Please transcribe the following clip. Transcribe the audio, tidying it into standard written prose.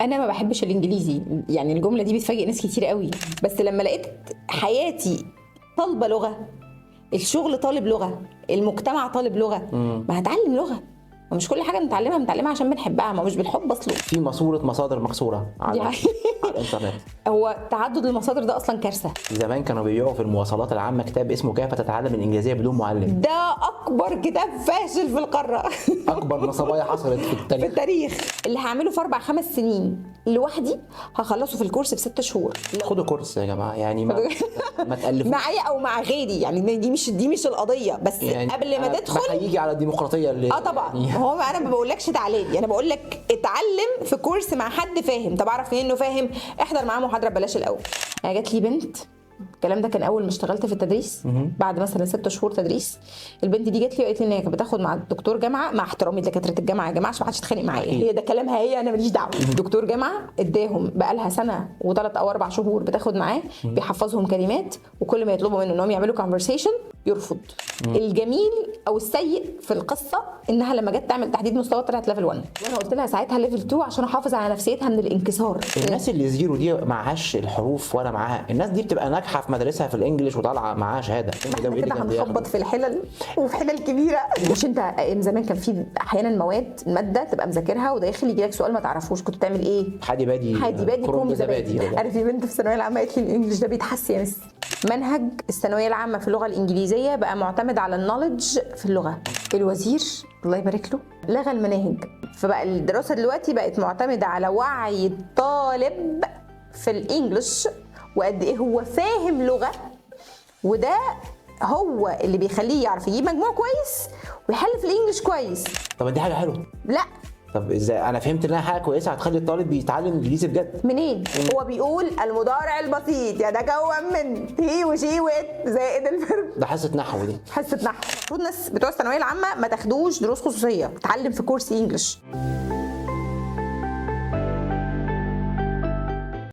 انا ما بحبش الانجليزي، يعني الجمله دي بتفاجئ ناس كتير قوي، بس لما لقيت حياتي طالبه لغه، الشغل طالب لغه، المجتمع طالب لغه، ما هتعلم لغه. ومش كل حاجه بنتعلمها عشان بنحبها، ما مش بالحب اصله. في ماسوره مصادر مكسوره على على الانترنت. هو تعدد المصادر ده اصلا كارثه. زمان كانوا بيبيعوا في المواصلات العامه كتاب اسمه كيف تتعلم الانجليزيه بدون معلم. ده اكبر كتاب فاشل في القاره. اكبر نصبايه حصلت في في التاريخ. التاريخ. اللي هعمله في 4-5 سنين لوحدي هخلصه في الكورس في 6 شهور. خدوا كورس يا جماعه، يعني ما تالفوش معايا او مع غيري، يعني دي مش القضيه، بس يعني قبل ما تدخل هيجي على الديمقراطيه اللي طبعا يعني هو انا ما بقولكش تعالى لي، انا بقول لك اتعلم في كورس مع حد فاهم. طب اعرف منين انه فاهم؟ احضر معاه محاضره ببلاش الاول. انا جات لي بنت، الكلام ده كان اول ما اشتغلت في التدريس، بعد مثلا 6 شهور تدريس. البنت دي جات لي وقالت لي ان هي كانت بتاخد مع الدكتور جامعه، مع احترامي لدكاتره الجامعه يا جماعه عشان ما حدش يتخانق معايا، هي ده كلامها هي، انا ماليش دعوه. دكتور جامعه اداهم بقى لها سنه و3 أو 4 شهور بتاخد معاه، بيحفظهم كلمات، وكل ما يطلبوا منه انهم يعملوا كونفرسيشن يرفض. الجميل او السيء في القصه انها لما جت تعمل تحديد مستوى طلعت ليفل 1، وانا قلت لها ساعتها ليفل 2 عشان احافظ على نفسيتها من الانكسار. الناس اللي زيرو دي معهاش الحروف ولا معاها، الناس دي بتبقى ناجحه في مدرسها في الانجليش وطالعه معاها شهاده. احنا كده هنخبط في الحلل وفي حلل كبيره. مش انت ايام زمان كان في احيانا ماده تبقى مذاكرها وداخل يجي لك سؤال ما تعرفوش، كنت تعمل ايه؟ حادي بادي كوم زبادي. عارف في بنت في الثانويه العامه قالت لي الانجليش ده بيتحس يا مس. منهج الثانويه العامه في اللغه الانجليزيه بقى معتمد على النولج في اللغه. الوزير الله يبارك له لغى المناهج، فبقى الدراسه دلوقتي بقت معتمده على وعي الطالب في الانجليش وقد ايه هو فاهم لغه، وده هو اللي بيخليه يعرف يجيب مجموع كويس ويحل في الانجليش كويس. طب دي حاجه حلوه. لا طب ازاي انا فهمت انها حاجه كويسه هتخلي الطالب بيتعلم انجليزي بجد؟ منين؟ هو بيقول المضارع البسيط يتكون من هي وشي وات زائد الفيرب. ده حصه نحو دي. حصه نحو. المفروض الناس بتوع الثانويه العامه ما تاخدوش دروس خصوصيه، تتعلم في كورس انجليش.